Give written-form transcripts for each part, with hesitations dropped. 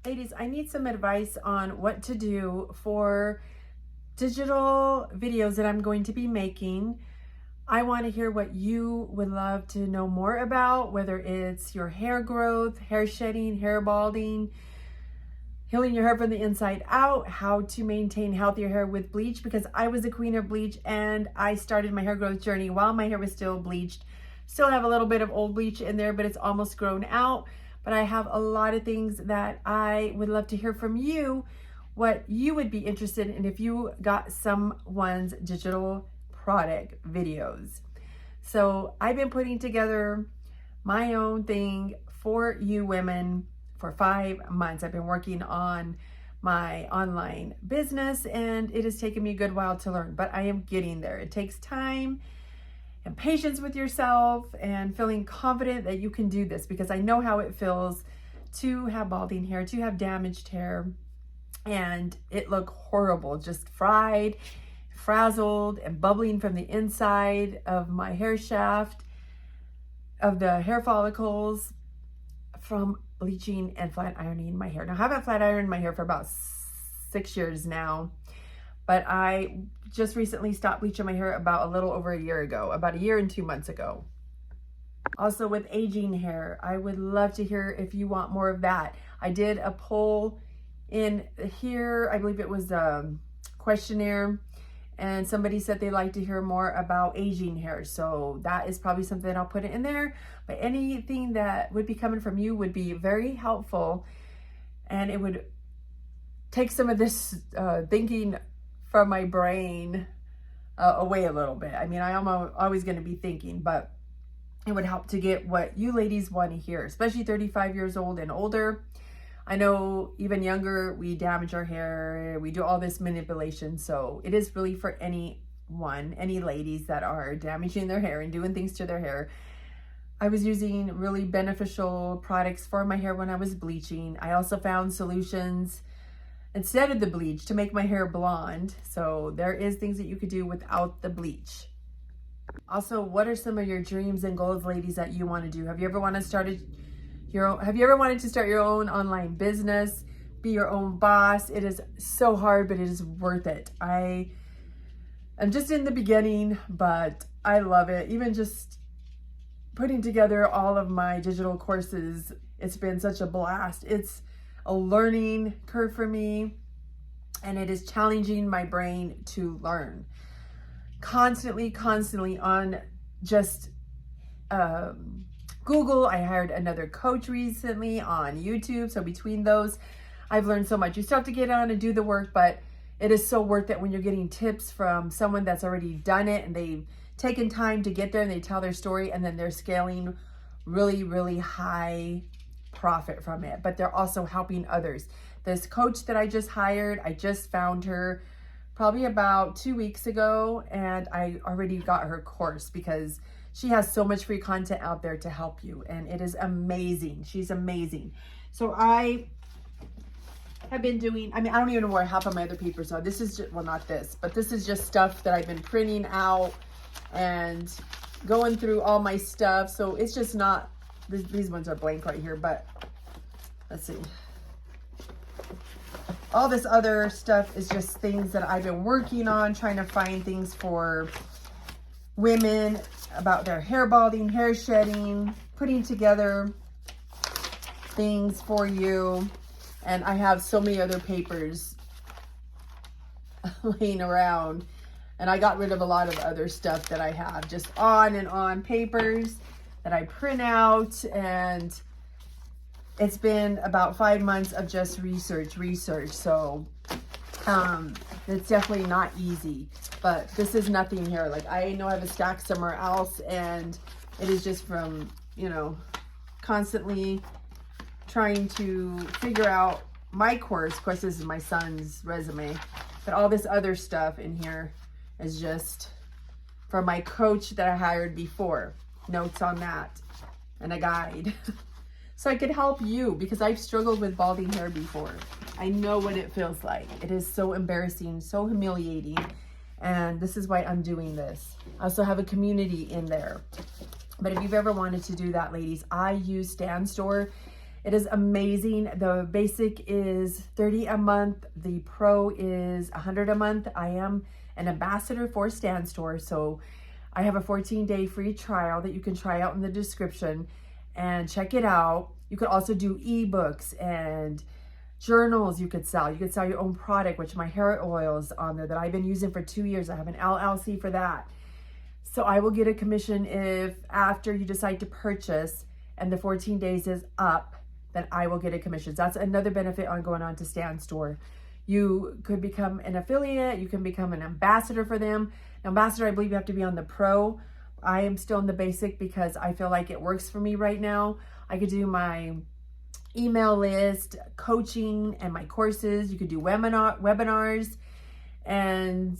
Ladies, I need some advice on what to do for digital videos that I'm going to be making. I want to hear what you would love to know more about, whether it's your hair growth, hair shedding, hair balding, healing your hair from the inside out, how to maintain healthier hair with bleach, because I was a queen of bleach and I started my hair growth journey while my hair was still bleached. Still have a little bit of old bleach in there, but it's almost grown out. But I have a lot of things that I would love to hear from you, what you would be interested in if you got someone's digital product videos. So I've been putting together my own thing for you women for 5 months. I've been working on my online business and it has taken me a good while to learn, but I am getting there. It takes time and patience with yourself and feeling confident that you can do this, because I know how it feels to have balding hair, to have damaged hair, and it looked horrible, just fried, frazzled, and bubbling from the inside of my hair shaft, of the hair follicles from bleaching and flat ironing my hair. Now, I haven't flat ironed my hair for about 6 years now, but I just recently stopped bleaching my hair about a little over a year ago, about a year and 2 months ago. Also with aging hair, I would love to hear if you want more of that. I did a poll in here, I believe it was a questionnaire, and somebody said they'd like to hear more about aging hair. So that is probably something I'll put it in there. But anything that would be coming from you would be very helpful, and it would take some of this thinking from my brain away a little bit. I mean, I am always going to be thinking, but it would help to get what you ladies want to hear, especially 35 years old and older. I know even younger, we damage our hair, we do all this manipulation. So it is really for anyone, any ladies that are damaging their hair and doing things to their hair. I was using really beneficial products for my hair when I was bleaching. I also found solutions instead of the bleach to make my hair blonde. So there is things that you could do without the bleach. Also, what are some of your dreams and goals, ladies, that you want to do? Have you ever wanted to start your own online business, be your own boss? It is so hard, but it is worth it. I am just in the beginning, but I love it. Even just putting together all of my digital courses, it's been such a blast. It's a learning curve for me, and it is challenging my brain to learn constantly on just Google. I hired another coach recently on YouTube. So between those, I've learned so much. You still have to get on and do the work, but it is so worth it when you're getting tips from someone that's already done it and they've taken time to get there and they tell their story, and then they're scaling really, really high profit from it, but they're also helping others. This coach that I just hired, I just found her probably about 2 weeks ago, and I already got her course because she has so much free content out there to help you, and it is amazing. She's amazing. So I have been doing, I don't even know where half of my other papers are. This is just, well, not this, but this is just stuff that I've been printing out and going through all my stuff. So it's just not, these ones are blank right here, but let's see. All this other stuff is just things that I've been working on, trying to find things for women about their hair balding, hair shedding, putting together things for you. And I have so many other papers laying around, and I got rid of a lot of other stuff that I have, just on and on papers that I print out. And it's been about 5 months of just research. So it's definitely not easy, but this is nothing here. Like, I know I have a stack somewhere else, and it is just from, constantly trying to figure out my course. Of course, this is my son's resume, but all this other stuff in here is just from my coach that I hired before. Notes on that and a guide. So I could help you, because I've struggled with balding hair before. I know what it feels like. It is so embarrassing, so humiliating. And this is why I'm doing this. I also have a community in there. But if you've ever wanted to do that, ladies, I use Stan Store. It is amazing. The basic is $30 a month. The pro is $100 a month. I am an ambassador for Stan Store, so I have a 14-day free trial that you can try out in the description and check it out. You could also do ebooks and journals you could sell. You could sell your own product, which my hair oil is on there that I've been using for 2 years. I have an LLC for that. So I will get a commission if after you decide to purchase and the 14 days is up, then I will get a commission. That's another benefit on going on to Stan Store. You could become an affiliate. You can become an ambassador for them. Ambassador, I believe you have to be on the pro. I am still in the basic because I feel like it works for me right now. I could do my email list, coaching, and my courses. You could do webinars, and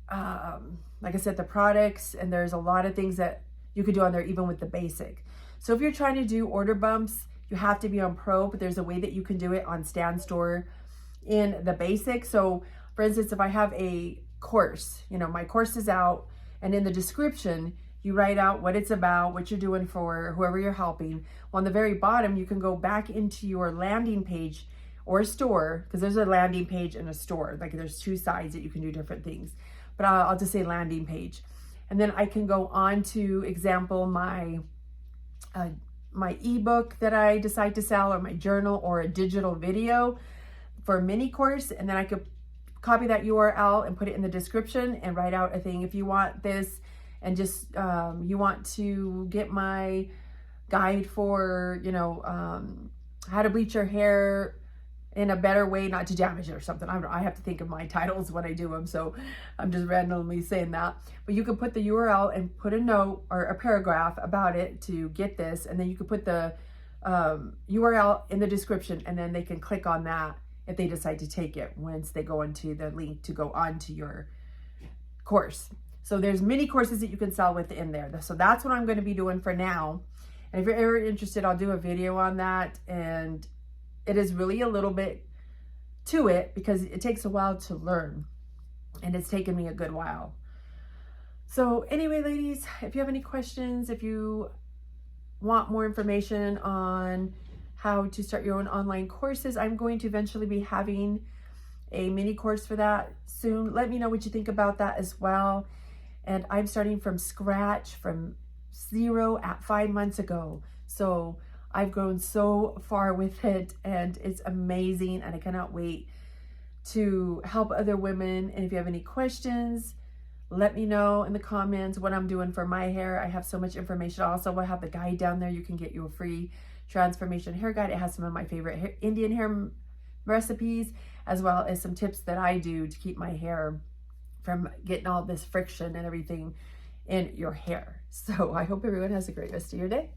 like I said, the products, and there's a lot of things that you could do on there even with the basic. So if you're trying to do order bumps, you have to be on pro, but there's a way that you can do it on Stan Store in the basic. So for instance, if I have a course, you know, my course is out, and in the description, you write out what it's about, what you're doing for whoever you're helping. Well, on the very bottom, you can go back into your landing page or store, because there's a landing page and a store. Like there's two sides that you can do different things, but I'll just say landing page. And then I can go on to example my ebook that I decide to sell, or my journal, or a digital video for a mini course. And then I could copy that URL and put it in the description and write out a thing. If you want this and just you want to get my guide for, you know, how to bleach your hair in a better way not to damage it or something. I have to think of my titles when I do them, so I'm just randomly saying that. But you could put the URL and put a note or a paragraph about it to get this, and then you could put the URL in the description, and then they can click on that if they decide to take it once they go into the link to go on to your course. So there's mini courses that you can sell within there. So that's what I'm going to be doing for now. And if you're ever interested, I'll do a video on that. And it is really a little bit to it because it takes a while to learn. And it's taken me a good while. So anyway, ladies, if you have any questions, if you want more information on how to start your own online courses, I'm going to eventually be having a mini course for that soon. Let me know what you think about that as well. And I'm starting from scratch, from zero at 5 months ago. So I've grown so far with it, and it's amazing, and I cannot wait to help other women. And if you have any questions, let me know in the comments what I'm doing for my hair. I have so much information. Also, I have the guide down there. You can get you a free transformation hair guide. It has some of my favorite Indian hair recipes, as well as some tips that I do to keep my hair from getting all this friction and everything in your hair. So I hope everyone has a great rest of your day.